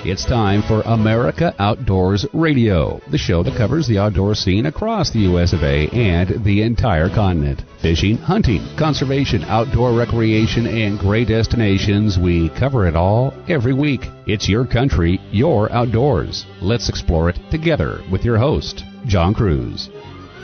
It's time for America Outdoors Radio, the show that covers the outdoor scene across the U.S. of A. and the entire continent. Fishing, hunting, conservation, outdoor recreation, and great destinations. We cover it all every week. It's your country, your outdoors. Let's explore it together with your host, John Kruse.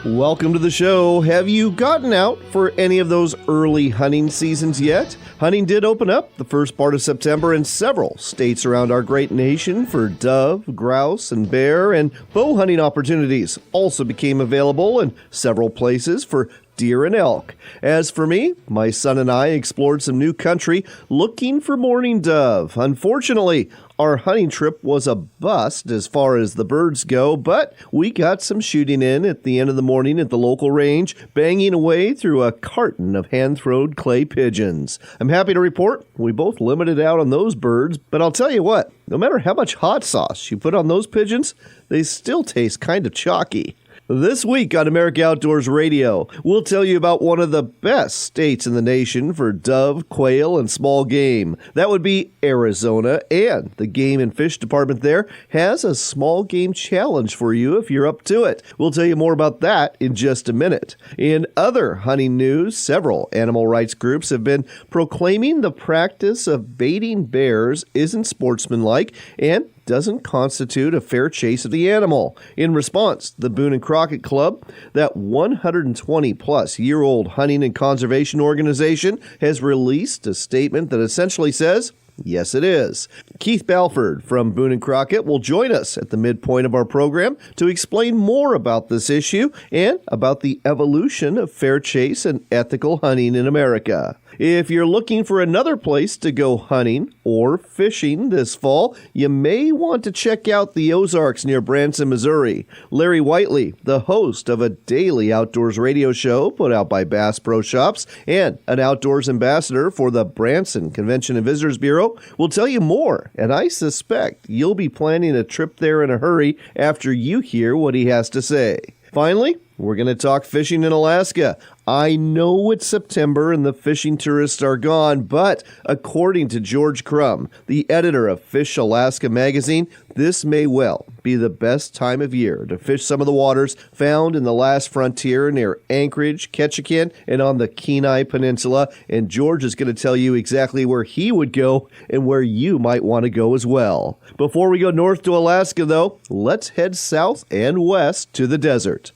Welcome to the show. Have you gotten out for any of those early hunting seasons yet? Hunting did open up the first part of September in several states around our great nation for dove, grouse, and bear, and bow hunting opportunities also became available in several places for deer and elk. As for me, my son and I explored some new country looking for mourning dove. Unfortunately, our hunting trip was a bust as far as the birds go, but we got some shooting in at the end of the morning at the local range, banging away through a carton of hand-thrown clay pigeons. I'm happy to report we both limited out on those birds, but I'll tell you what, no matter how much hot sauce you put on those pigeons, they still taste kind of chalky. This week on America Outdoors Radio, we'll tell you about one of the best states in the nation for dove, quail, and small game. That would be Arizona, and the Game and Fish Department there has a small game challenge for you if you're up to it. We'll tell you more about that in just a minute. In other hunting news, several animal rights groups have been proclaiming the practice of baiting bears isn't sportsmanlike and doesn't constitute a fair chase of the animal. In response, the Boone and Crockett Club, that 120-plus-year-old hunting and conservation organization, has released a statement that essentially says, yes, it is. Keith Balfourd from Boone and Crockett will join us at the midpoint of our program to explain more about this issue and about the evolution of fair chase and ethical hunting in America. If you're looking for another place to go hunting or fishing this fall, you may want to check out the Ozarks near Branson, Missouri. Larry Whiteley, the host of a daily outdoors radio show put out by Bass Pro Shops and an outdoors ambassador for the Branson Convention and Visitors Bureau, will tell you more, and I suspect you'll be planning a trip there in a hurry after you hear what he has to say. Finally, we're going to talk fishing in Alaska. I know it's September and the fishing tourists are gone, but according to George Krumm, the editor of Fish Alaska magazine, this may well be the best time of year to fish some of the waters found in the last frontier near Anchorage, Ketchikan, and on the Kenai Peninsula. And George is going to tell you exactly where he would go and where you might want to go as well. Before we go north to Alaska, though, let's head south and west to the desert.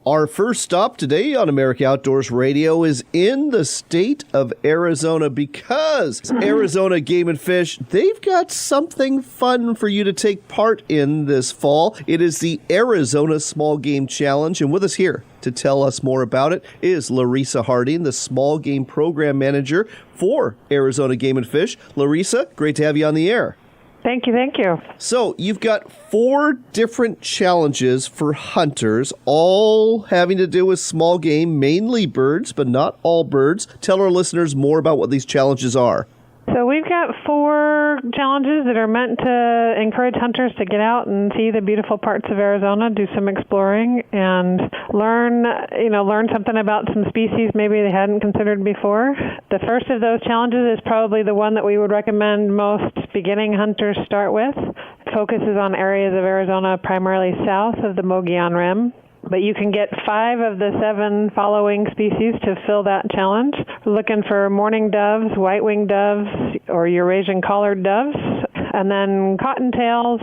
Our first stop today on America Outdoors Radio is in the state of Arizona because Arizona Game and Fish, they've got something fun for you to take part in this fall. It is the Arizona Small Game Challenge, and with us here to tell us more about it is Larisa Harding, the Small Game Program Manager for Arizona Game and Fish. Larisa, great to have you on the air. Thank you. So you've got 4 different challenges for hunters, all having to do with small game, mainly birds, but not all birds. Tell our listeners more about what these challenges are. So we've got 4 challenges that are meant to encourage hunters to get out and see the beautiful parts of Arizona, do some exploring, and learn something about some species maybe they hadn't considered before. The first of those challenges is probably the one that we would recommend most beginning hunters start with. It focuses on areas of Arizona primarily south of the Mogollon Rim. But you can get 5 of the 7 following species to fill that challenge. We're looking for mourning doves, white-winged doves, or Eurasian collared doves, and then cottontails,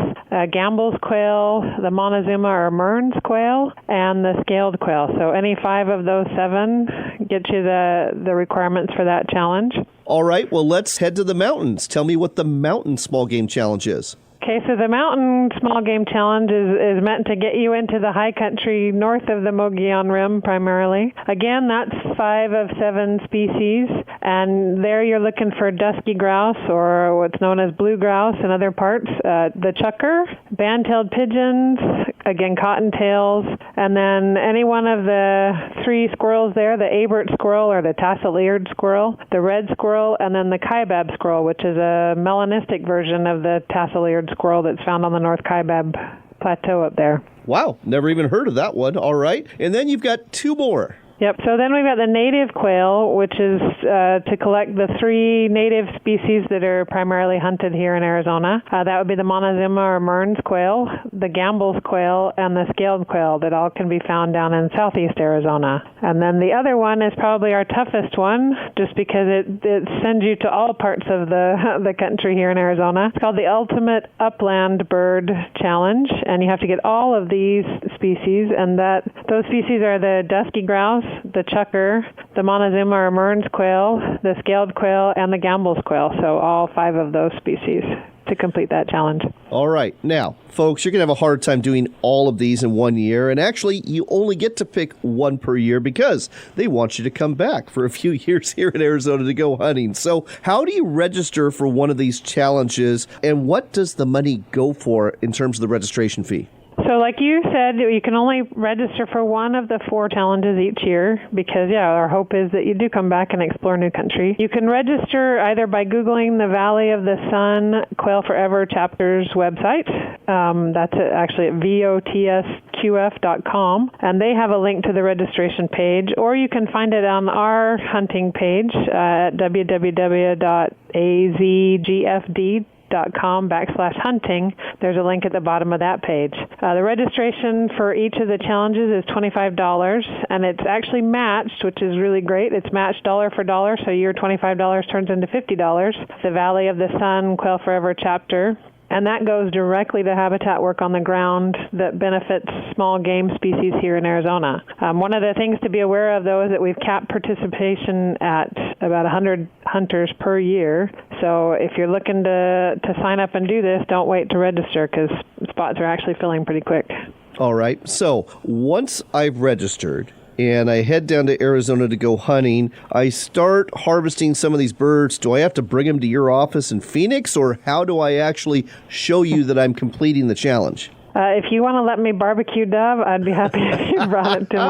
Gambel's quail, the Montezuma or Mearns quail, and the scaled quail. So any 5 of those 7 get you the requirements for that challenge. All right, well, let's head to the mountains. Tell me what the Mountain Small Game Challenge is. Okay, so the Mountain Small Game Challenge is meant to get you into the high country north of the Mogollon Rim primarily. Again, that's 5 of 7 species, and there you're looking for dusky grouse, or what's known as blue grouse in other parts, the chukar, band-tailed pigeons, again, cottontails, and then any one of the 3 squirrels there, the Abert squirrel or the tassel-eared squirrel, the red squirrel, and then the kaibab squirrel, which is a melanistic version of the tassel-eared squirrel that's found on the North Kaibab Plateau up there. Wow, never even heard of that one. All right. And then you've got 2 more. Yep. So then we've got the native quail, which is to collect the 3 native species that are primarily hunted here in Arizona. That would be the Montezuma or Mearns quail, the Gambel's quail, and the scaled quail that all can be found down in southeast Arizona. And then the other one is probably our toughest one, just because it sends you to all parts of the country here in Arizona. It's called the Ultimate Upland Bird Challenge, and you have to get all of these species, and those species are the dusky grouse, the chukar, the Montezuma or Mearns quail, the scaled quail, and the Gambel's quail. So all 5 of those species to complete that challenge. All right. Now, folks, you're going to have a hard time doing all of these in 1 year. And actually, you only get to pick 1 per year because they want you to come back for a few years here in Arizona to go hunting. So how do you register for one of these challenges, and what does the money go for in terms of the registration fee? So like you said, you can only register for 1 of the 4 challenges each year because, our hope is that you do come back and explore new country. You can register either by Googling the Valley of the Sun Quail Forever Chapter's website. That's actually at votsqf.com, and they have a link to the registration page, or you can find it on our hunting page at www.azgfd.com/hunting. There's a link at the bottom of that page. The registration for each of the challenges is $25, and it's actually matched, which is really great. It's matched dollar for dollar, so your $25 turns into $50. The Valley of the Sun Quail Forever chapter. And that goes directly to habitat work on the ground that benefits small game species here in Arizona. One of the things to be aware of, though, is that we've capped participation at about 100 hunters per year. So if you're looking to sign up and do this, don't wait to register because spots are actually filling pretty quick. All right. So once I've registered and I head down to Arizona to go hunting, I start harvesting some of these birds. Do I have to bring them to your office in Phoenix, or how do I actually show you that I'm completing the challenge? If you want to let me barbecue dove, I'd be happy if you brought it to me.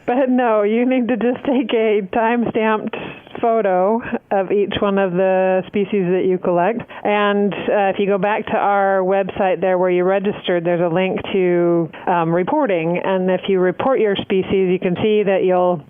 But no, you need to just take a time-stamped photo of each one of the species that you collect. And if you go back to our website there where you registered, there's a link to reporting. And if you report your species, you can see that you'll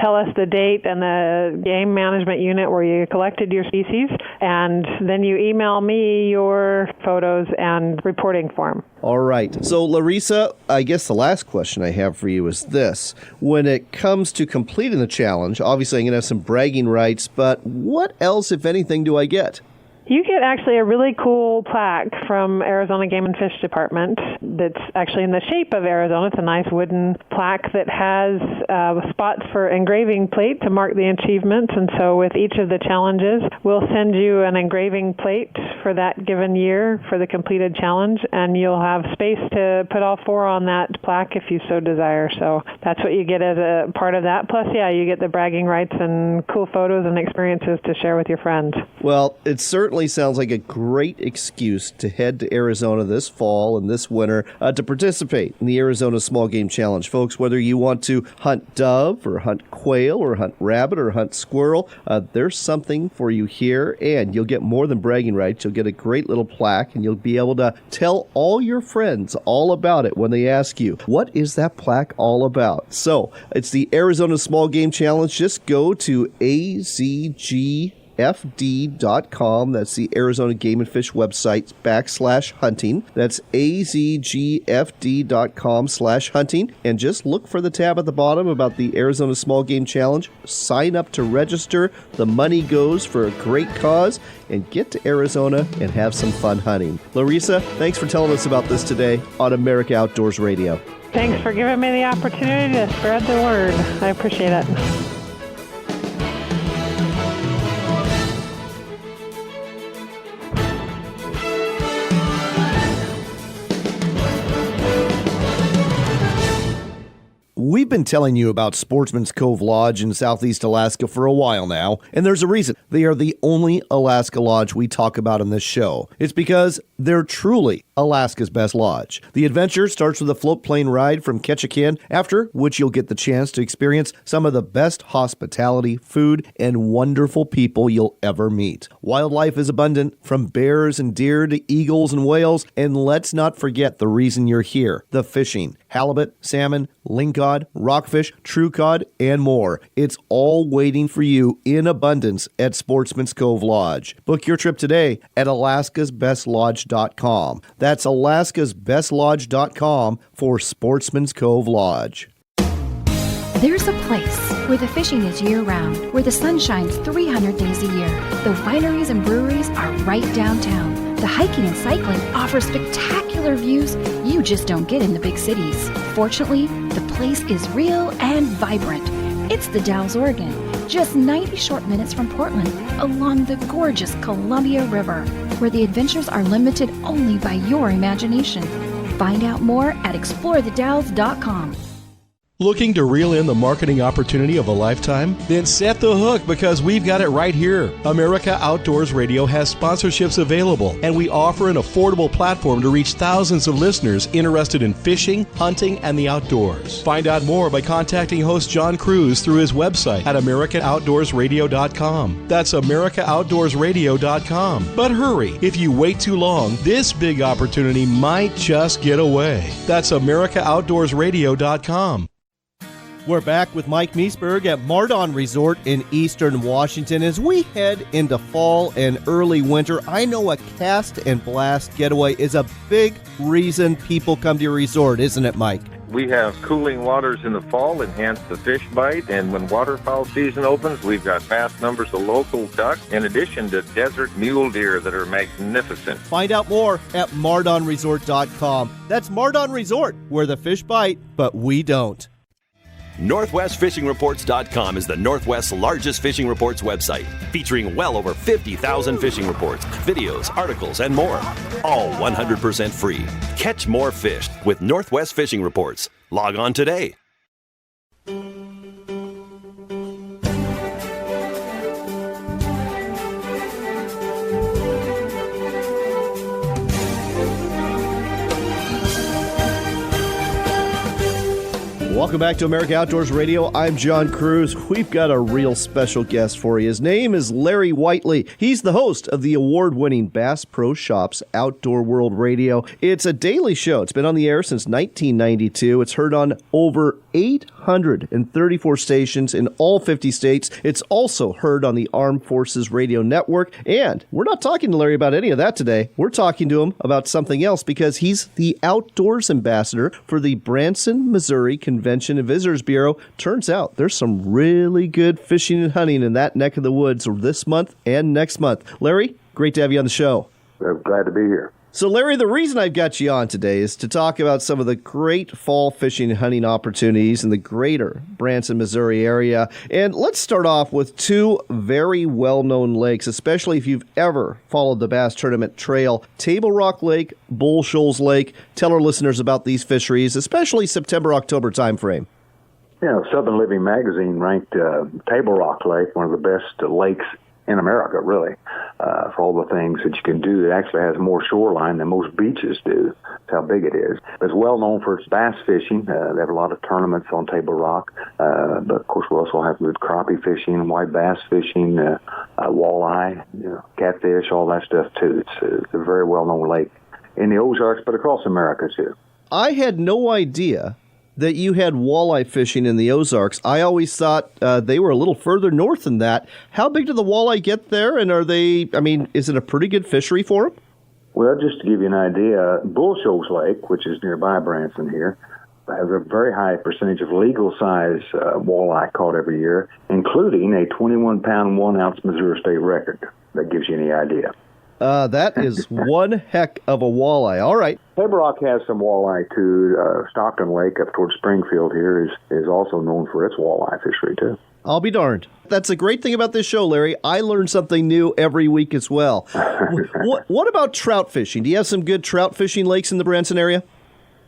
tell us the date and the game management unit where you collected your species, and then you email me your photos and reporting form. All right. So, Larisa, I guess the last question I have for you is this. When it comes to completing the challenge, obviously I'm going to have some bragging rights, but what else, if anything, do I get? You get actually a really cool plaque from Arizona Game and Fish Department that's actually in the shape of Arizona. It's a nice wooden plaque that has spots for engraving plate to mark the achievements. And so with each of the challenges, we'll send you an engraving plate for that given year for the completed challenge, and you'll have space to put all 4 on that plaque if you so desire. So that's what you get as a part of that. Plus, you get the bragging rights and cool photos and experiences to share with your friends. Well, it's certainly sounds like a great excuse to head to Arizona this fall and this winter to participate in the Arizona Small Game Challenge. Folks, whether you want to hunt dove or hunt quail or hunt rabbit or hunt squirrel, there's something for you here, and you'll get more than bragging rights. You'll get a great little plaque, and you'll be able to tell all your friends all about it when they ask you, what is that plaque all about? So it's the Arizona Small Game Challenge. Just go to azgfd.com. That's the Arizona Game and Fish website /hunting. That's azgfd.com/hunting. And just look for the tab at the bottom about the Arizona Small Game Challenge. Sign up to register. The money goes for a great cause. And get to Arizona and have some fun hunting. Larisa, thanks for telling us about this today on America Outdoors Radio. Thanks for giving me the opportunity to spread the word. I appreciate it. We've been telling you about Sportsman's Cove Lodge in Southeast Alaska for a while now, and there's a reason. They are the only Alaska lodge we talk about in this show. It's because they're truly Alaska's best lodge. The adventure starts with a float plane ride from Ketchikan, after which you'll get the chance to experience some of the best hospitality, food, and wonderful people you'll ever meet. Wildlife is abundant, from bears and deer to eagles and whales, and let's not forget the reason you're here, the fishing. halibut, salmon, lingcod, rockfish, true cod, and more. It's all waiting for you in abundance at Sportsman's Cove Lodge. Book your trip today at alaskasbestlodge.com. That's alaskasbestlodge.com for Sportsman's Cove Lodge. There's a place where the fishing is year-round, where the sun shines 300 days a year. The wineries and breweries are right downtown. The hiking and cycling offers spectacular views you just don't get in the big cities. Fortunately, the place is real and vibrant. It's the Dalles, Oregon, just 90 short minutes from Portland, along the gorgeous Columbia River, where the adventures are limited only by your imagination. Find out more at explorethedalles.com. Looking to reel in the marketing opportunity of a lifetime? Then set the hook, because we've got it right here. America Outdoors Radio has sponsorships available, and we offer an affordable platform to reach thousands of listeners interested in fishing, hunting, and the outdoors. Find out more by contacting host John Kruse through his website at AmericanOutdoorsRadio.com. That's AmericanOutdoorsRadio.com. But hurry, if you wait too long, this big opportunity might just get away. That's AmericanOutdoorsRadio.com. We're back with Mike Meisberg at Mardon Resort in Eastern Washington. As we head into fall and early winter, I know a cast and blast getaway is a big reason people come to your resort, isn't it, Mike? We have cooling waters in the fall, enhance the fish bite, and when waterfowl season opens, we've got vast numbers of local duck, in addition to desert mule deer that are magnificent. Find out more at MardonResort.com. That's Mardon Resort, where the fish bite, but we don't. NorthwestFishingReports.com is the Northwest's largest fishing reports website, featuring well over 50,000 fishing reports, videos, articles, and more. All 100% free. Catch more fish with Northwest Fishing Reports. Log on today. Welcome back to America Outdoors Radio. I'm John Kruse. We've got a real special guest for you. His name is Larry Whiteley. He's the host of the award-winning Bass Pro Shops Outdoor World Radio. It's a daily show. It's been on the air since 1992. It's heard on over 834 stations in all 50 states. It's also heard on the Armed Forces Radio Network. And we're not talking to Larry about any of that today. We're talking to him about something else, because he's the outdoors ambassador for the Branson, Missouri Convention and Visitors Bureau. Turns out there's some really good fishing and hunting in that neck of the woods this month and next month. Larry, great to have you on the show. I'm glad to be here. So, Larry, the reason I've got you on today is to talk about some of the great fall fishing and hunting opportunities in the greater Branson, Missouri area. And let's start off with two very well-known lakes, especially if you've ever followed the Bass Tournament Trail. Table Rock Lake, Bull Shoals Lake. Tell our listeners about these fisheries, especially September-October timeframe. Yeah, Southern Living Magazine ranked Table Rock Lake one of the best lakes in America, really, for all the things that you can do. It actually has more shoreline than most beaches do. That's how big it is. It's well known for its bass fishing. They have a lot of tournaments on Table Rock, but of course we also have good crappie fishing, white bass fishing, walleye, catfish, all that stuff too. It's a very well-known lake in the Ozarks, but across America too. I had no idea that you had walleye fishing in the Ozarks. I always thought they were a little further north than that. How big do the walleye get there, and is it a pretty good fishery for them? Well, just to give you an idea, Bull Shoals Lake, which is nearby Branson here, has a very high percentage of legal-size walleye caught every year, including a 21-pound, 1-ounce Missouri state record. That gives you any idea. That is one heck of a walleye. All right. Table Rock has some walleye, too. Stockton Lake up towards Springfield here is also known for its walleye fishery, too. I'll be darned. That's a great thing about this show, Larry. I learn something new every week as well. What about trout fishing? Do you have some good trout fishing lakes in the Branson area?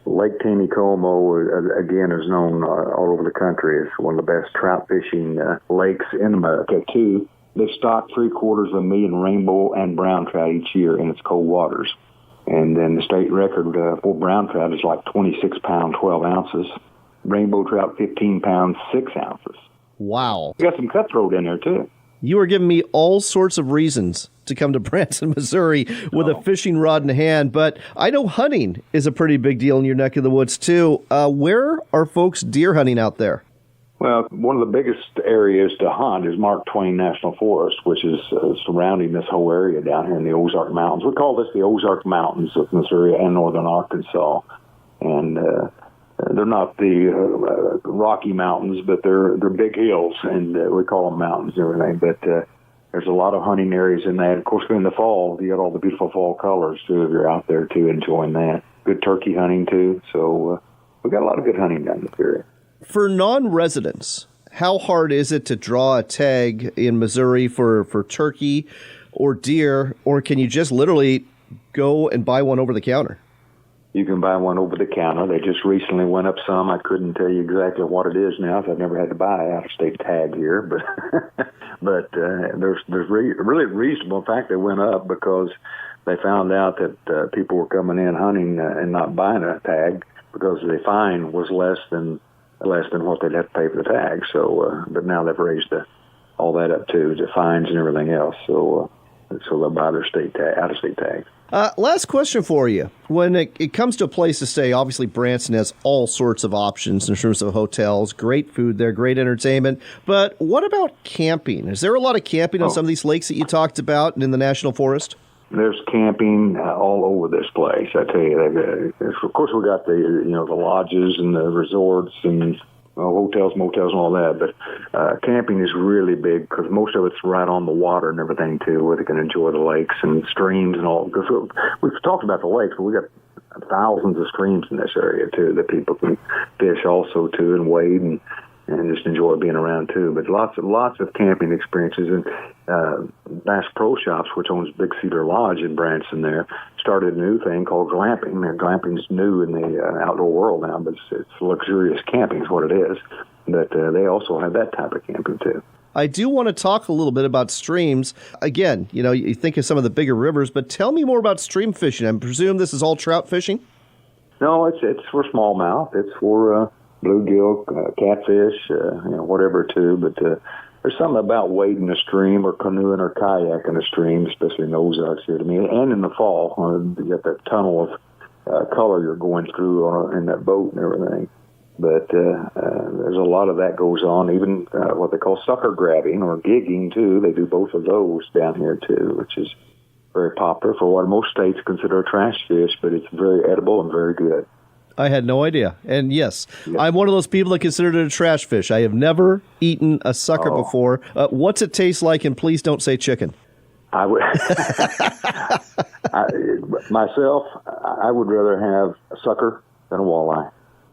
Lake Taneycomo, again, is known all over the country as one of the best trout fishing lakes in America, too. They stock 750,000 rainbow and brown trout each year in its cold waters. And then the state record for brown trout is like 26 pounds, 12 ounces. Rainbow trout, 15 pounds, 6 ounces. Wow. You got some cutthroat in there, too. You are giving me all sorts of reasons to come to Branson, Missouri with a fishing rod in hand, but I know hunting is a pretty big deal in your neck of the woods, too. Where are folks deer hunting out there? Well, one of the biggest areas to hunt is Mark Twain National Forest, which is surrounding this whole area down here in the Ozark Mountains. We call this the Ozark Mountains of Missouri and northern Arkansas. And they're not the Rocky Mountains, but they're big hills, and we call them mountains and everything. But there's a lot of hunting areas in that. Of course, in the fall, you got all the beautiful fall colors, too, if you're out there, too, enjoying that. Good turkey hunting, too. So we got a lot of good hunting down this area. For non-residents, how hard is it to draw a tag in Missouri for turkey or deer, or can you just literally go and buy one over the counter? You can buy one over the counter. They just recently went up some. I couldn't tell you exactly what it is now, because I've never had to buy an out-of-state tag here. But there's really reasonable. In fact, they went up because they found out that people were coming in hunting and not buying a tag because the fine was less than what they'd have to pay for the tag. So, but now they've raised all that up too, the fines and everything else. So they'll buy their out-of-state tags. Last question for you. When it comes to a place to stay, obviously Branson has all sorts of options in terms of hotels, great food there, great entertainment. But what about camping? Is there a lot of camping on some of these lakes that you talked about and in the National Forest? There's camping all over this place. I tell you, of course we got the lodges and the resorts and hotels, motels, and all that. But camping is really big because most of it's right on the water and everything too, where they can enjoy the lakes and streams and all. Because we've talked about the lakes, but we got thousands of streams in this area too that people can fish also too and wade and just enjoy being around too. But lots of camping experiences. And Bass Pro Shops, which owns Big Cedar Lodge in Branson there, started a new thing called glamping. And glamping's new in the outdoor world now, but it's luxurious camping is what it is. But they also have that type of camping too. I do want to talk a little bit about streams. Again, you think of some of the bigger rivers, but tell me more about stream fishing. I presume this is all trout fishing? No, it's for smallmouth. It's for bluegill, catfish, whatever too. But there's something about wading a stream or canoeing or kayaking a stream, especially in the Ozarks here to me. And in the fall, you get that tunnel of color you're going through in that boat and everything. But there's a lot of that goes on, even what they call sucker grabbing or gigging too. They do both of those down here too, which is very popular for what most states consider a trash fish, but it's very edible and very good. I had no idea. And yes, I'm one of those people that considered it a trash fish. I have never eaten a sucker before. What's it taste like? And please don't say chicken. I would myself, I would rather have a sucker than a walleye.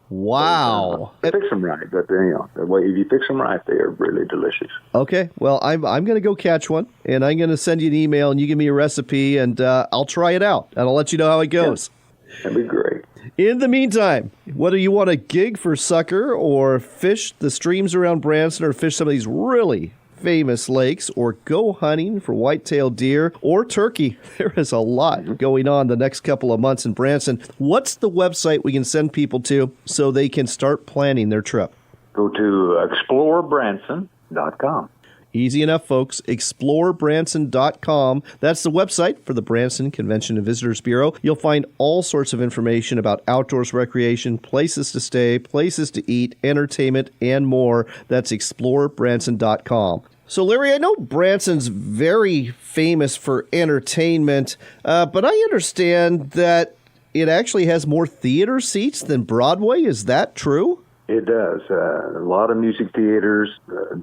Wow. Fix them right, but if you fix them right, they are really delicious. Okay, well, I'm going to go catch one, and I'm going to send you an email, and you give me a recipe, and I'll try it out, and I'll let you know how it goes. Yeah, that'd be great. In the meantime, whether you want to gig for sucker or fish the streams around Branson or fish some of these really famous lakes or go hunting for white-tailed deer or turkey, there is a lot going on the next couple of months in Branson. What's the website we can send people to so they can start planning their trip? Go to explorebranson.com. Easy enough, folks. ExploreBranson.com. That's the website for the Branson Convention and Visitors Bureau. You'll find all sorts of information about outdoors recreation, places to stay, places to eat, entertainment, and more. That's ExploreBranson.com. So, Larry, I know Branson's very famous for entertainment, but I understand that it actually has more theater seats than Broadway. Is that true? It does. A lot of music theaters,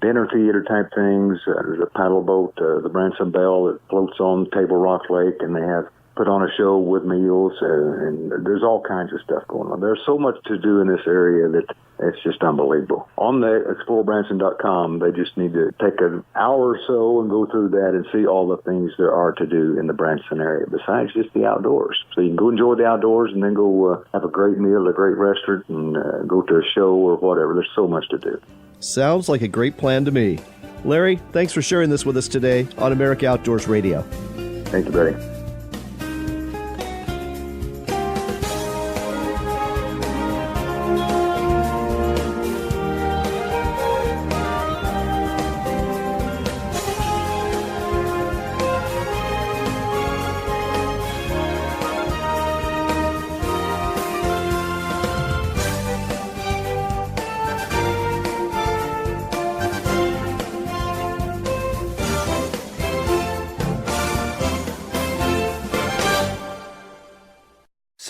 dinner theater type things. There's a paddle boat, the Branson Belle, that floats on Table Rock Lake, and they have put on a show with meals, and there's all kinds of stuff going on. There's so much to do in this area that it's just unbelievable. On the ExploreBranson.com, they just need to take an hour or so and go through that and see all the things there are to do in the Branson area, besides just the outdoors. So you can go enjoy the outdoors and then go have a great meal at a great restaurant and go to a show or whatever. There's so much to do. Sounds like a great plan to me. Larry, thanks for sharing this with us today on America Outdoors Radio. Thank you, buddy.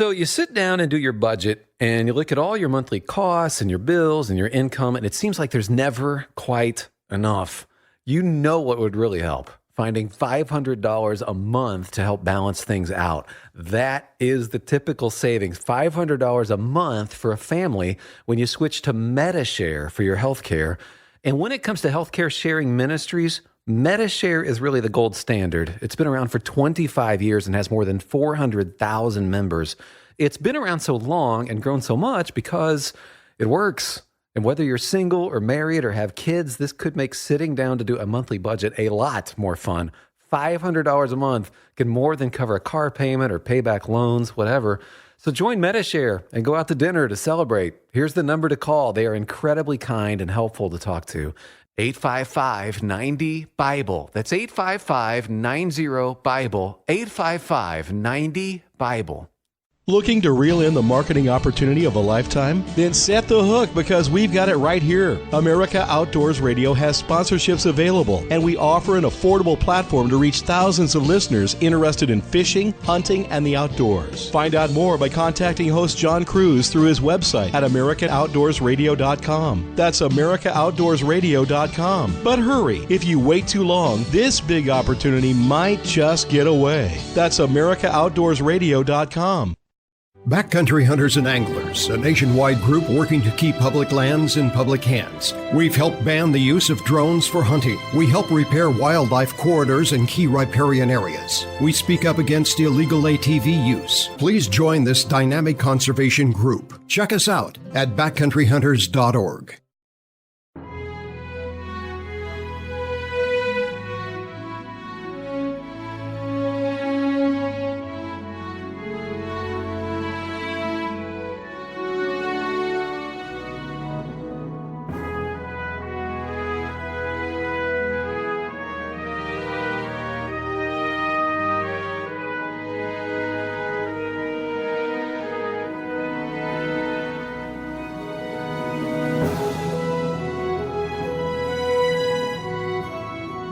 So you sit down and do your budget, and you look at all your monthly costs and your bills and your income, and it seems like there's never quite enough. You know what would really help? Finding $500 a month to help balance things out. That is the typical savings, $500 a month for a family when you switch to MediShare for your health care. And when it comes to healthcare sharing ministries, MediShare is really the gold standard. It's been around for 25 years and has more than 400,000 members. It's been around so long and grown so much because it works. And whether you're single or married or have kids, this could make sitting down to do a monthly budget a lot more fun. $500 a month can more than cover a car payment or pay back loans, whatever. So join MediShare and go out to dinner to celebrate. Here's the number to call. They are incredibly kind and helpful to talk to. 855-90-BIBLE. That's 855-90-BIBLE. 855-90-BIBLE. Looking to reel in the marketing opportunity of a lifetime? Then set the hook because we've got it right here. America Outdoors Radio has sponsorships available, and we offer an affordable platform to reach thousands of listeners interested in fishing, hunting, and the outdoors. Find out more by contacting host John Kruse through his website at AmericanOutdoorsRadio.com. That's AmericaOutdoorsRadio.com. But hurry, if you wait too long, this big opportunity might just get away. That's AmericaOutdoorsRadio.com. Backcountry Hunters and Anglers, a nationwide group working to keep public lands in public hands. We've helped ban the use of drones for hunting. We help repair wildlife corridors in key riparian areas. We speak up against illegal ATV use. Please join this dynamic conservation group. Check us out at backcountryhunters.org.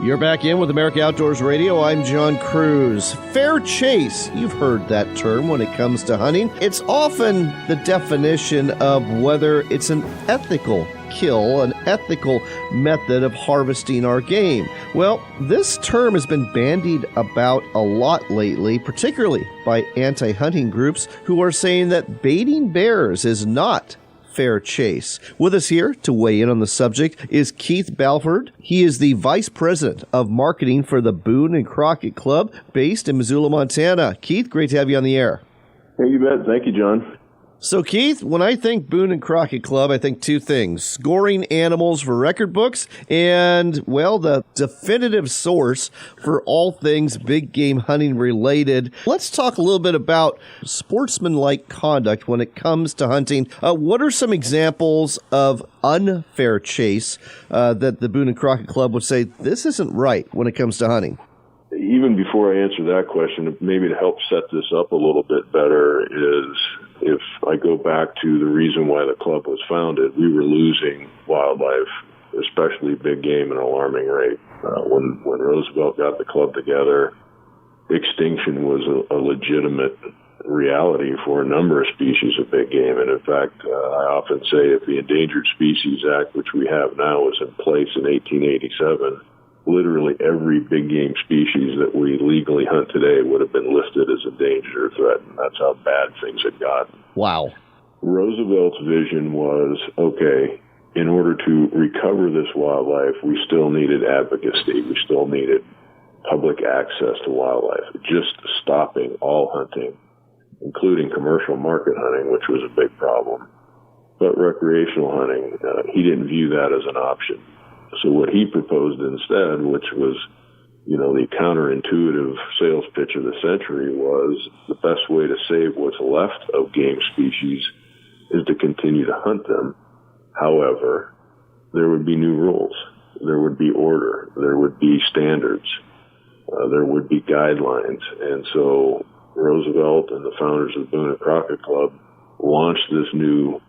You're back in with America Outdoors Radio. I'm John Kruse. Fair chase. You've heard that term when it comes to hunting. It's often the definition of whether it's an ethical kill, an ethical method of harvesting our game. Well, this term has been bandied about a lot lately, particularly by anti-hunting groups who are saying that baiting bears is not fair chase. With us here to weigh in on the subject is Keith Balfourd. He is the Vice President of Marketing for the Boone and Crockett Club based in Missoula, Montana. Keith, great to have you on the air. Hey, you bet. Thank you, John. So, Keith, when I think Boone and Crockett Club, I think two things: scoring animals for record books and, well, the definitive source for all things big game hunting related. Let's talk a little bit about sportsmanlike conduct when it comes to hunting. What are some examples of unfair chase that the Boone and Crockett Club would say this isn't right when it comes to hunting? Even before I answer that question, maybe to help set this up a little bit better is if I go back to the reason why the club was founded, we were losing wildlife, especially big game, at an alarming rate. When Roosevelt got the club together, extinction was a legitimate reality for a number of species of big game. And in fact, I often say if the Endangered Species Act, which we have now, was in place in 1887, literally every big game species that we legally hunt today would have been listed as endangered or threatened. That's how bad things had gotten. Wow. Roosevelt's vision was, okay, in order to recover this wildlife, we still needed advocacy. We still needed public access to wildlife. Just stopping all hunting, including commercial market hunting, which was a big problem. But recreational hunting, he didn't view that as an option. So what he proposed instead, which was, the counterintuitive sales pitch of the century, was the best way to save what's left of game species is to continue to hunt them. However, there would be new rules. There would be order. There would be standards. There would be guidelines. And so Roosevelt and the founders of the Boone and Crockett Club launched this new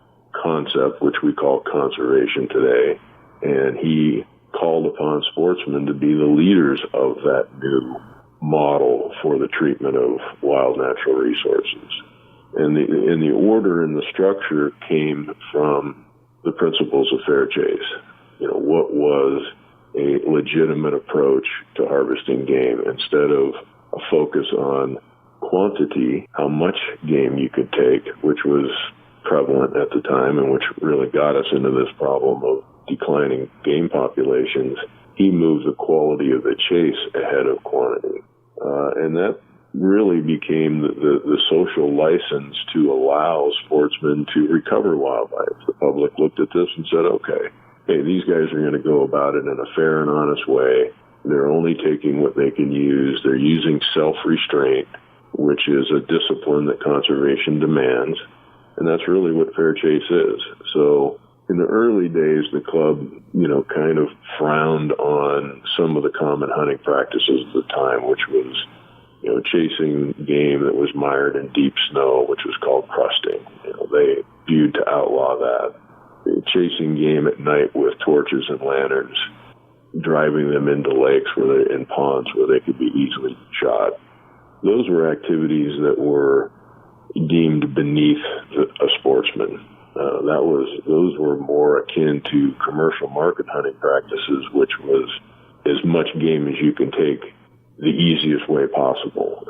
concept, which we call conservation today. And he called upon sportsmen to be the leaders of that new model for the treatment of wild natural resources. And the order and the structure came from the principles of fair chase. What was a legitimate approach to harvesting game instead of a focus on quantity, how much game you could take, which was prevalent at the time and which really got us into this problem of declining game populations. He moved the quality of the chase ahead of quantity. And that really became the social license to allow sportsmen to recover wildlife. The public looked at this and said, okay, hey, these guys are going to go about it in a fair and honest way. They're only taking what they can use. They're using self-restraint, which is a discipline that conservation demands. And that's really what fair chase is. So in the early days, the club, kind of frowned on some of the common hunting practices of the time, which was, chasing game that was mired in deep snow, which was called crusting. They viewed to outlaw that. Chasing game at night with torches and lanterns, driving them into lakes in ponds where they could be easily shot. Those were activities that were deemed beneath a sportsman. Those were more akin to commercial market hunting practices, which was as much game as you can take the easiest way possible.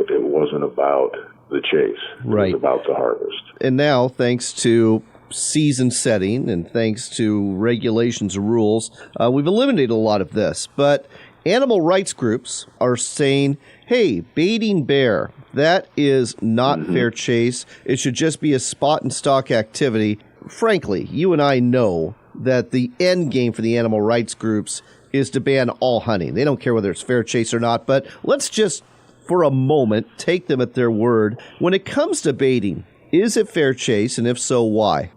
It wasn't about the chase. Right. It was about the harvest. And now, thanks to season setting and thanks to regulations and rules, we've eliminated a lot of this. But animal rights groups are saying, hey, baiting bear, that is not fair chase. It should just be a spot and stock activity. Frankly, you and I know that the end game for the animal rights groups is to ban all hunting. They don't care whether it's fair chase or not, but let's just, for a moment, take them at their word. When it comes to baiting, is it fair chase, and if so, why?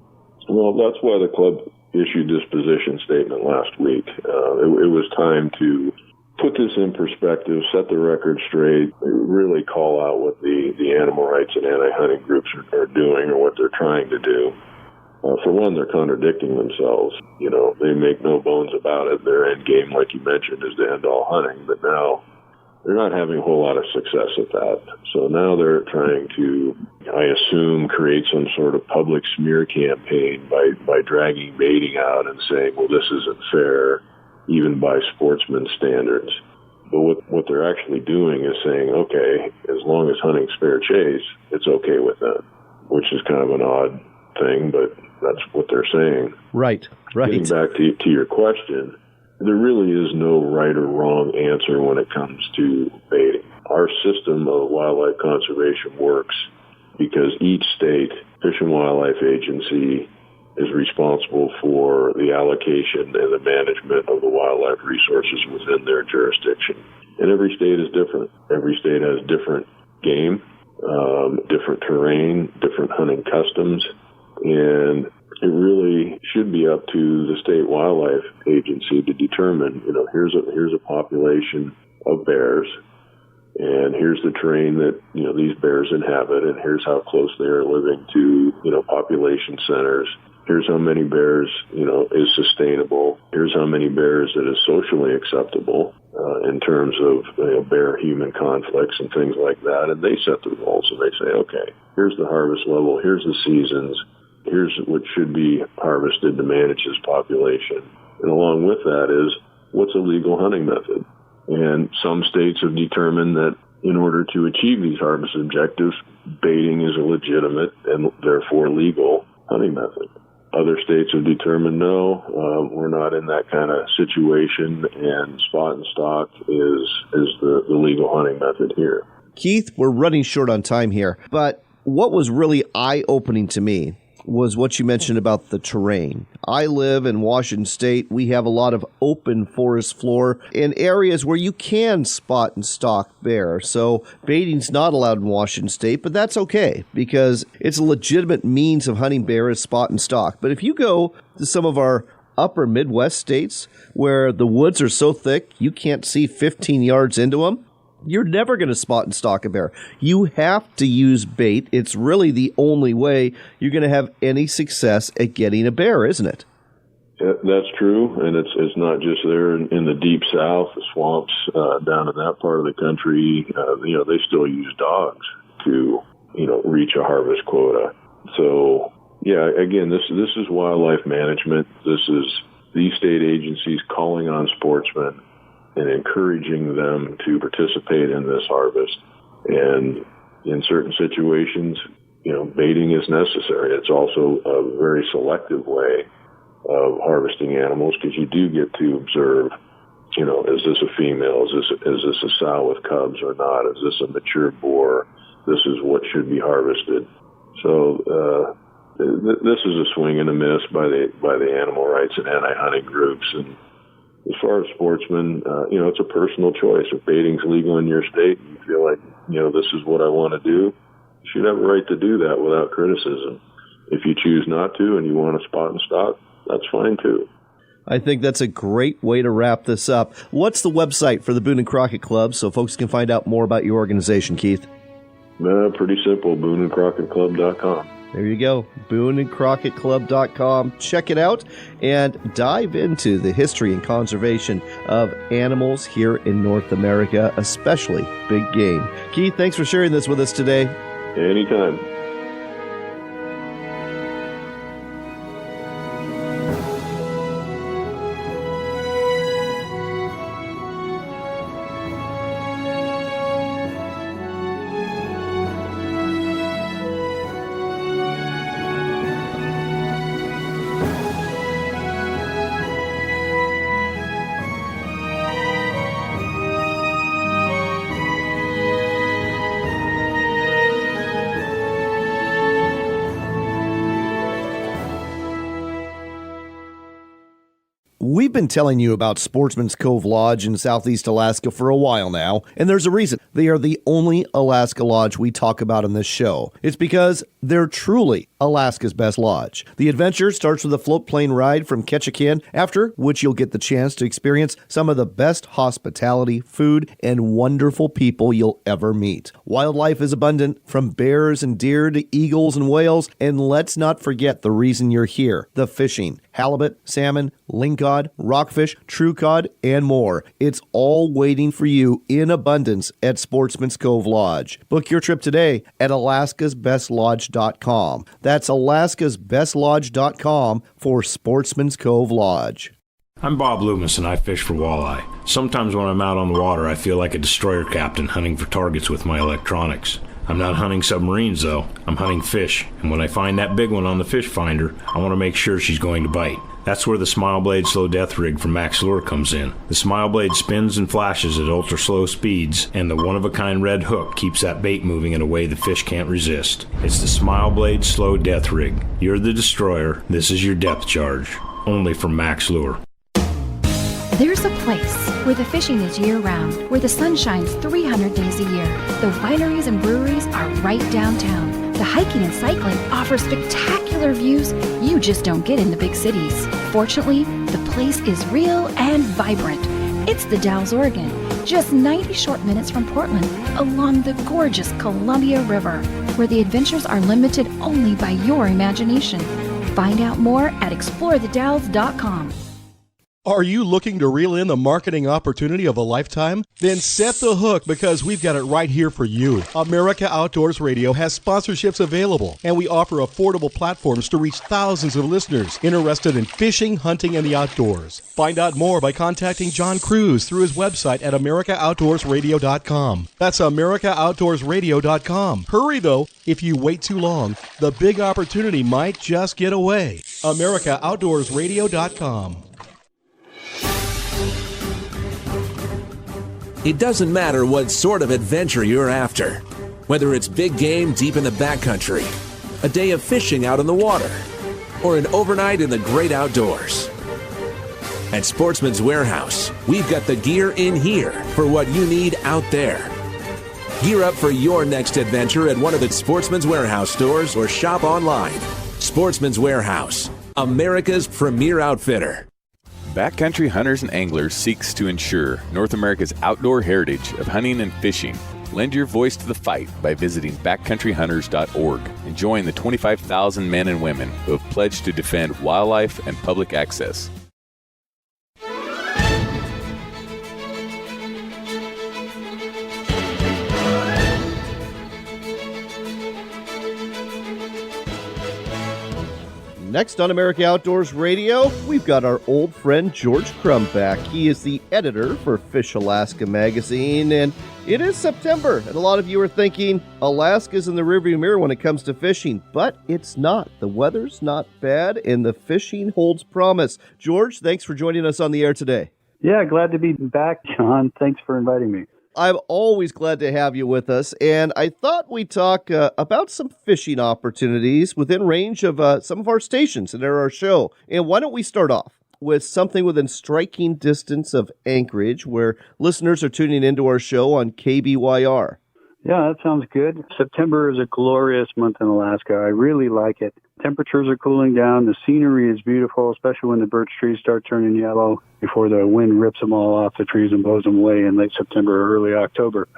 Well, that's why the club issued this position statement last week. It was time to put this in perspective, set the record straight, really call out what the animal rights and anti-hunting groups are doing or what they're trying to do. For one, they're contradicting themselves. They make no bones about it. Their end game, like you mentioned, is to end all hunting, but now they're not having a whole lot of success at that. So now they're trying to, I assume, create some sort of public smear campaign by dragging baiting out and saying, well, this isn't fair, even by sportsman standards. But what they're actually doing is saying, okay, as long as hunting's fair chase, it's okay with them, which is kind of an odd thing, but that's what they're saying. Right. Getting back to your question, there really is no right or wrong answer when it comes to baiting. Our system of wildlife conservation works because each state Fish and Wildlife Agency is responsible for the allocation and the management of the wildlife resources within their jurisdiction. And every state is different. Every state has different game, different terrain, different hunting customs, and it really should be up to the state wildlife agency to determine, here's a population of bears, and here's the terrain that, these bears inhabit, and here's how close they are living to, population centers. Here's how many bears, is sustainable. Here's how many bears that is socially acceptable in terms of bear-human conflicts and things like that. And they set the rules, and they say, okay, here's the harvest level, here's the seasons, here's what should be harvested to manage this population. And along with that is, what's a legal hunting method? And some states have determined that in order to achieve these harvest objectives, baiting is a legitimate and therefore legal hunting method. Other states have determined, no, we're not in that kind of situation, and spot and stock is the legal hunting method here. Keith, we're running short on time here, but what was really eye-opening to me was what you mentioned about the terrain. I live in Washington State. We have a lot of open forest floor in areas where you can spot and stalk bear. So baiting's not allowed in Washington State, but that's okay because it's a legitimate means of hunting bear is spot and stalk. But if you go to some of our upper Midwest states where the woods are so thick you can't see 15 yards into them, you're never going to spot and stalk a bear. You have to use bait. It's really the only way you're going to have any success at getting a bear, isn't it? Yeah, that's true, and it's not just there in the deep south, the swamps down in that part of the country. They still use dogs to reach a harvest quota. So, yeah, again, this is wildlife management. This is these state agencies calling on sportsmen and encouraging them to participate in this harvest. And in certain situations, baiting is necessary. It's also a very selective way of harvesting animals, because you do get to observe, is this a female? Is this a sow with cubs or not? Is this a mature boar? This is what should be harvested. So this is a swing and a miss by the animal rights and anti-hunting groups. And as far as sportsmen, it's a personal choice. If baiting's legal in your state, and you feel like, this is what I want to do, you should have a right to do that without criticism. If you choose not to and you want to spot and stock, that's fine too. I think that's a great way to wrap this up. What's the website for the Boone and Crockett Club so folks can find out more about your organization, Keith? Pretty simple, BooneandCrockettClub.com. There you go, BooneandCrockettClub.com. Check it out and dive into the history and conservation of animals here in North America, especially big game. Keith, thanks for sharing this with us today. Anytime. We've been telling you about Sportsman's Cove Lodge in Southeast Alaska for a while now, and there's a reason. They are the only Alaska lodge we talk about on this show. It's because they're truly Alaska's best lodge. The adventure starts with a float plane ride from Ketchikan, after which you'll get the chance to experience some of the best hospitality, food, and wonderful people you'll ever meet. Wildlife is abundant, from bears and deer to eagles and whales, and let's not forget the reason you're here, the fishing. Halibut, salmon, lingcod, rockfish, true cod, and more. It's all waiting for you in abundance at Sportsman's Cove Lodge. Book your trip today at alaskasbestlodge.com. That's alaskasbestlodge.com for Sportsman's Cove Lodge. I'm Bob Loomis, and I fish for walleye. Sometimes when I'm out on the water, I feel like a destroyer captain hunting for targets with my electronics. I'm not hunting submarines, though. I'm hunting fish, and when I find that big one on the fish finder, I want to make sure she's going to bite. That's where the Smile Blade Slow Death Rig from Max Lure comes in. The Smile Blade spins and flashes at ultra-slow speeds, and the one-of-a-kind red hook keeps that bait moving in a way the fish can't resist. It's the Smile Blade Slow Death Rig. You're the destroyer. This is your depth charge. Only from Max Lure. There's a place where the fishing is year-round, where the sun shines 300 days a year. The wineries and breweries are right downtown. The hiking and cycling offer spectacular views you just don't get in the big cities. Fortunately, the place is real and vibrant. It's the Dalles, Oregon, just 90 short minutes from Portland, along the gorgeous Columbia River, where the adventures are limited only by your imagination. Find out more at explorethedalles.com. Are you looking to reel in the marketing opportunity of a lifetime? Then set the hook, because we've got it right here for you. America Outdoors Radio has sponsorships available, and we offer affordable platforms to reach thousands of listeners interested in fishing, hunting, and the outdoors. Find out more by contacting John Kruse through his website at AmericaOutdoorsRadio.com. That's AmericaOutdoorsRadio.com. Hurry, though. If you wait too long, the big opportunity might just get away. AmericaOutdoorsRadio.com. It doesn't matter what sort of adventure you're after. Whether it's big game deep in the backcountry, a day of fishing out on the water, or an overnight in the great outdoors. At Sportsman's Warehouse, we've got the gear in here for what you need out there. Gear up for your next adventure at one of the Sportsman's Warehouse stores or shop online. Sportsman's Warehouse, America's premier outfitter. Backcountry Hunters and Anglers seeks to ensure North America's outdoor heritage of hunting and fishing. Lend your voice to the fight by visiting backcountryhunters.org and join the 25,000 men and women who have pledged to defend wildlife and public access. Next on America Outdoors Radio, we've got our old friend George Krumm back. He is the editor for Fish Alaska magazine, and it is September, and a lot of you are thinking Alaska's in the rearview mirror when it comes to fishing, but it's not. The weather's not bad, and the fishing holds promise. George, thanks for joining us on the air today. Yeah, glad to be back, John. Thanks for inviting me. I'm always glad to have you with us, and I thought we'd talk about some fishing opportunities within range of some of our stations in our show. And why don't we start off with something within striking distance of Anchorage, where listeners are tuning into our show on KBYR. Yeah, that sounds good. September is a glorious month in Alaska. I really like it. Temperatures are cooling down. The scenery is beautiful, especially when the birch trees start turning yellow before the wind rips them all off the trees and blows them away in late September or early October.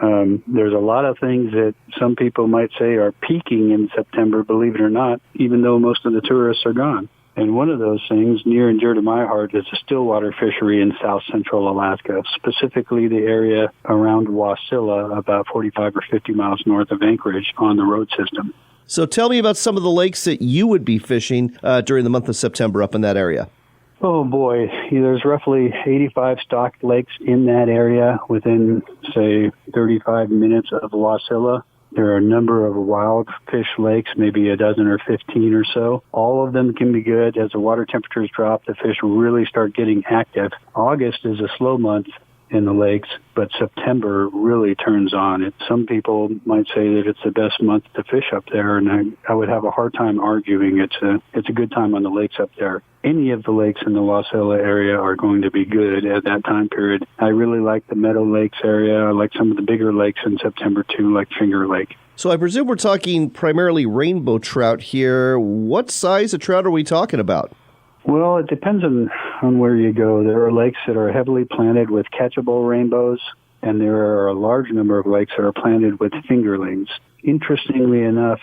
There's a lot of things that some people might say are peaking in September, believe it or not, even though most of the tourists are gone. And one of those things, near and dear to my heart, is the stillwater fishery in south central Alaska, specifically the area around Wasilla, about 45 or 50 miles north of Anchorage on the road system. So tell me about some of the lakes that you would be fishing during the month of September up in that area. Oh, boy. There's roughly 85 stocked lakes in that area within, say, 35 minutes of Wasilla. There are a number of wild fish lakes, maybe a dozen or 15 or so. All of them can be good. As the water temperatures drop, the fish really start getting active. August is a slow month in the lakes, but September really turns on. Some people might say that it's the best month to fish up there, and I would have a hard time arguing it's a good time on the lakes up there. Any of the lakes in the Wasilla area are going to be good at that time period. I really like the Meadow Lakes area. I like some of the bigger lakes in September too, like Finger Lake. So I presume we're talking primarily rainbow trout here. What size of trout are we talking about? Well, it depends on where you go. There are lakes that are heavily planted with catchable rainbows, and there are a large number of lakes that are planted with fingerlings. Interestingly enough,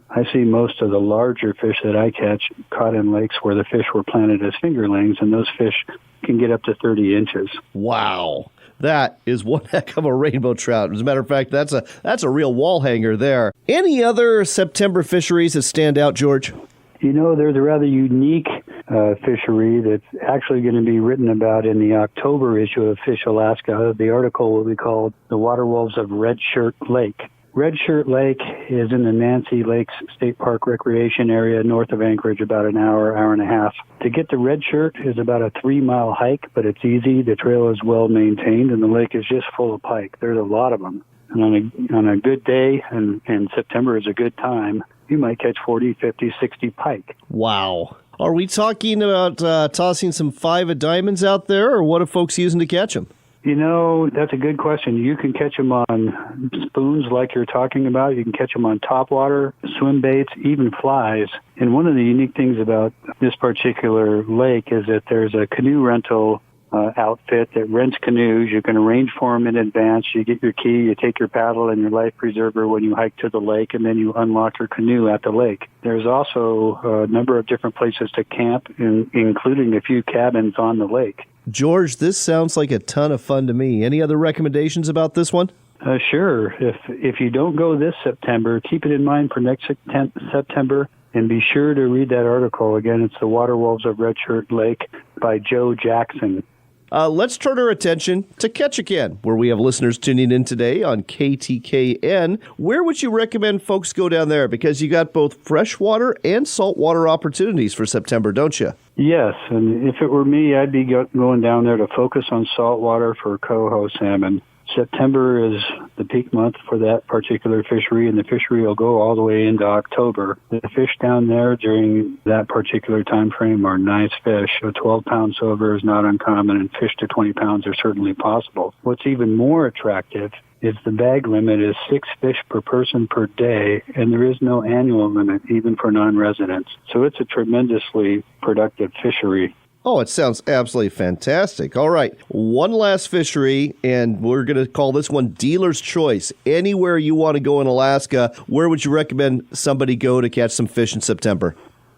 I see most of the larger fish that I catch caught in lakes where the fish were planted as fingerlings, and those fish can get up to 30 inches. Wow. That is one heck of a rainbow trout. As a matter of fact, that's a real wall hanger there. Any other September fisheries that stand out, George? You know, there's a rather unique fishery that's actually going to be written about in the October issue of Fish Alaska. The article will be called The Water Wolves of Red Shirt Lake. Red Shirt Lake is in the Nancy Lakes State Park Recreation Area north of Anchorage, about an hour and a half. To get to Red Shirt is about a 3-mile hike, but it's easy. The trail is well maintained, and the lake is just full of pike. There's a lot of them. And on a good day, and September is a good time, you might catch 40, 50, 60 pike. Wow. Are we talking about tossing some 5-a-diamonds out there, or what are folks using to catch them? You know, that's a good question. You can catch them on spoons like you're talking about. You can catch them on topwater, swim baits, even flies. And one of the unique things about this particular lake is that there's a canoe rental outfit that rents canoes. You can arrange for them in advance. You get your key, you take your paddle and your life preserver when you hike to the lake, and then you unlock your canoe at the lake. There's also a number of different places to camp, including a few cabins on the lake. George, this sounds like a ton of fun to me. Any other recommendations about this one? Sure. If you don't go this September, keep it in mind for next September, and be sure to read that article. Again, it's The Water Wolves of Red Shirt Lake by Joe Jackson. Let's turn our attention to Ketchikan, where we have listeners tuning in today on KTKN. Where would you recommend folks go down there? Because you got both freshwater and saltwater opportunities for September, don't you? Yes, and if it were me, I'd be going down there to focus on saltwater for coho salmon. September is the peak month for that particular fishery, and the fishery will go all the way into October. The fish down there during that particular time frame are nice fish. A 12-pound silver is not uncommon, and fish to 20 pounds are certainly possible. What's even more attractive is the bag limit is 6 fish per person per day, and there is no annual limit, even for non-residents. So it's a tremendously productive fishery. Oh, it sounds absolutely fantastic. All right, one last fishery, and we're going to call this one Dealer's Choice. Anywhere you want to go in Alaska, where would you recommend somebody go to catch some fish in September?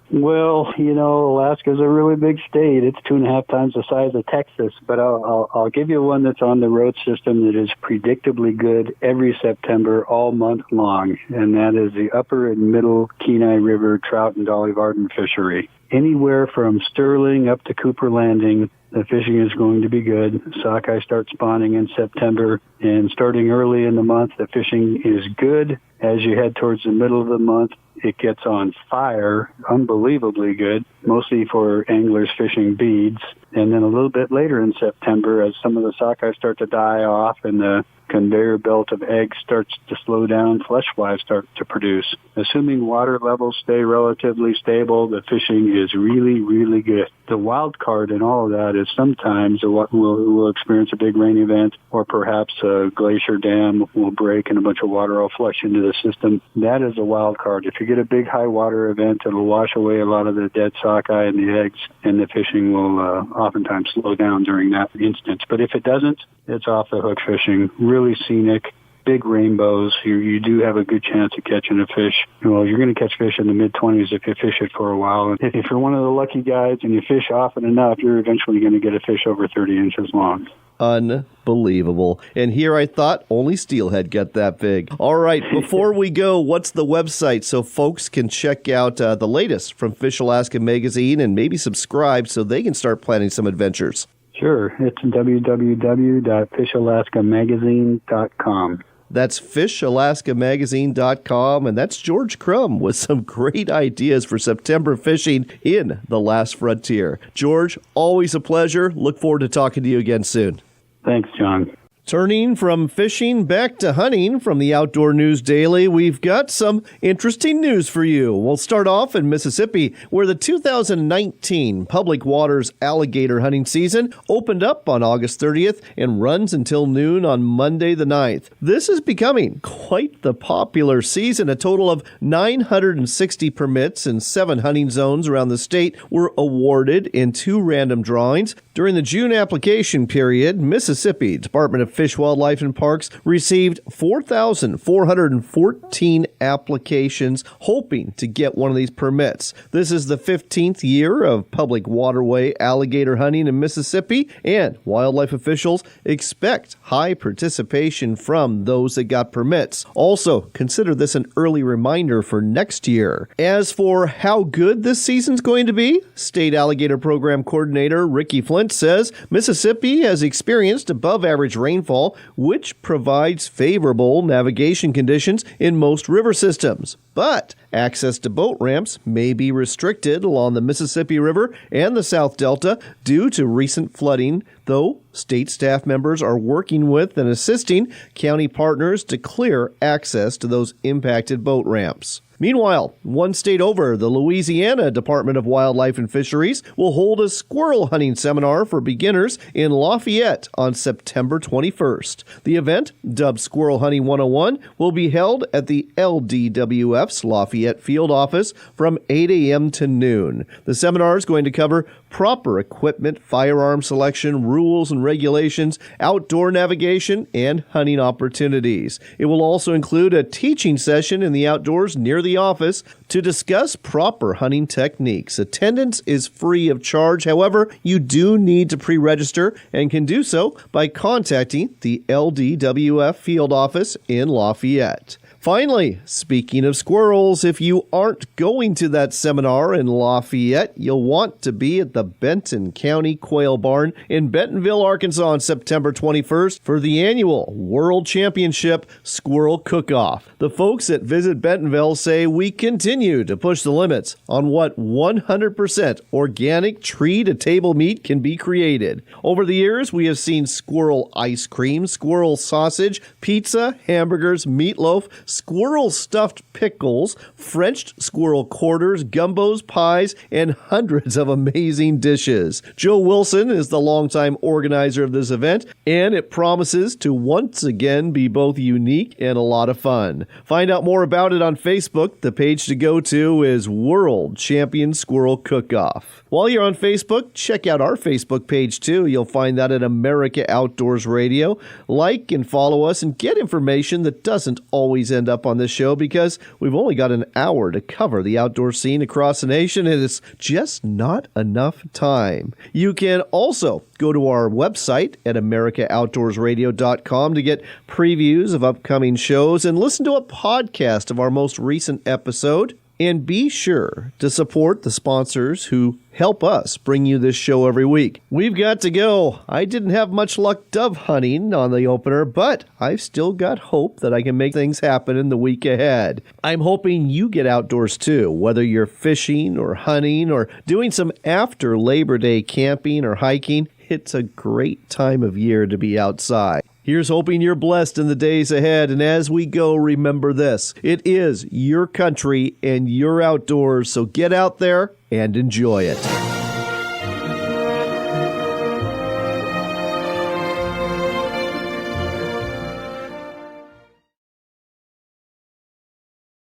Well, Alaska's a really big state. It's 2.5 times the size of Texas, but I'll give you one that's on the road system that is predictably good every September, all month long, and that is the upper and middle Kenai River trout and Dolly Varden fishery. Anywhere from Sterling up to Cooper Landing, the fishing is going to be good. Sockeye start spawning in September, and starting early in the month, the fishing is good. As you head towards the middle of the month, it gets on fire, unbelievably good, mostly for anglers fishing beads. And then a little bit later in September, as some of the sockeye start to die off and the conveyor belt of eggs starts to slow down, flesh flies start to produce. Assuming water levels stay relatively stable, the fishing is really, really good. The wild card in all of that is sometimes we'll experience a big rain event, or perhaps a glacier dam will break and a bunch of water will flush into the system. That is a wild card. If you get a big high water event, it'll wash away a lot of the dead sockeye and the eggs, and the fishing will oftentimes slow down during that instance. But if it doesn't, it's off the hook fishing, really scenic, big rainbows. You do have a good chance of catching a fish. Well, you're going to catch fish in the mid-20s if you fish it for a while. And if you're one of the lucky guys and you fish often enough, you're eventually going to get a fish over 30 inches long. Unbelievable. And here I thought only steelhead got that big. All right, before we go, what's the website so folks can check out the latest from Fish Alaska Magazine and maybe subscribe so they can start planning some adventures? Sure. It's www.fishalaskamagazine.com. That's fishalaskamagazine.com, and that's George Krumm with some great ideas for September fishing in the last frontier. George, always a pleasure. Look forward to talking to you again soon. Thanks, John. Turning from fishing back to hunting from the Outdoor News Daily, we've got some interesting news for you. We'll start off in Mississippi, where the 2019 Public Waters alligator hunting season opened up on August 30th and runs until noon on Monday the 9th. This is becoming quite the popular season. A total of 960 permits in 7 hunting zones around the state were awarded in 2 random drawings. During the June application period, Mississippi Department of Fish, Wildlife, and Parks received 4,414 applications hoping to get one of these permits. This is the 15th year of public waterway alligator hunting in Mississippi, and wildlife officials expect high participation from those that got permits. Also, consider this an early reminder for next year. As for how good this season's going to be, State Alligator Program Coordinator Ricky Flint says Mississippi has experienced above-average rainfall, which provides favorable navigation conditions in most river systems. But access to boat ramps may be restricted along the Mississippi River and the South Delta due to recent flooding, though state staff members are working with and assisting county partners to clear access to those impacted boat ramps. Meanwhile, one state over, the Louisiana Department of Wildlife and Fisheries will hold a squirrel hunting seminar for beginners in Lafayette on September 21st. The event, dubbed Squirrel Hunting 101, will be held at the LDWF's Lafayette Field Office from 8 a.m. to noon. The seminar is going to cover proper equipment, firearm selection, rules and regulations, outdoor navigation, and hunting opportunities. It will also include a teaching session in the outdoors near the office to discuss proper hunting techniques. Attendance is free of charge. However, you do need to pre-register and can do so by contacting the LDWF field office in Lafayette. Finally, speaking of squirrels, if you aren't going to that seminar in Lafayette, you'll want to be at the Benton County Quail Barn in Bentonville, Arkansas on September 21st for the annual World Championship Squirrel Cook-Off. The folks at Visit Bentonville say we continue to push the limits on what 100% organic tree-to-table meat can be created. Over the years, we have seen squirrel ice cream, squirrel sausage, pizza, hamburgers, meatloaf, squirrel stuffed pickles, French squirrel quarters, gumbos, pies, and hundreds of amazing dishes. Joe Wilson is the longtime organizer of this event, and it promises to once again be both unique and a lot of fun. Find out more about it on Facebook. The page to go to is World Champion Squirrel Cook-Off. While you're on Facebook, check out our Facebook page too. You'll find that at America Outdoors Radio. Like and follow us and get information that doesn't always end hand up on this show because we've only got an hour to cover the outdoor scene across the nation, and it's just not enough time. You can also go to our website at americaoutdoorsradio.com to get previews of upcoming shows and listen to a podcast of our most recent episode. And be sure to support the sponsors who help us bring you this show every week. We've got to go. I didn't have much luck dove hunting on the opener, but I've still got hope that I can make things happen in the week ahead. I'm hoping you get outdoors too, whether you're fishing or hunting or doing some after Labor Day camping or hiking. It's a great time of year to be outside. Here's hoping you're blessed in the days ahead. And as we go, remember this. It is your country and your outdoors, so get out there and enjoy it.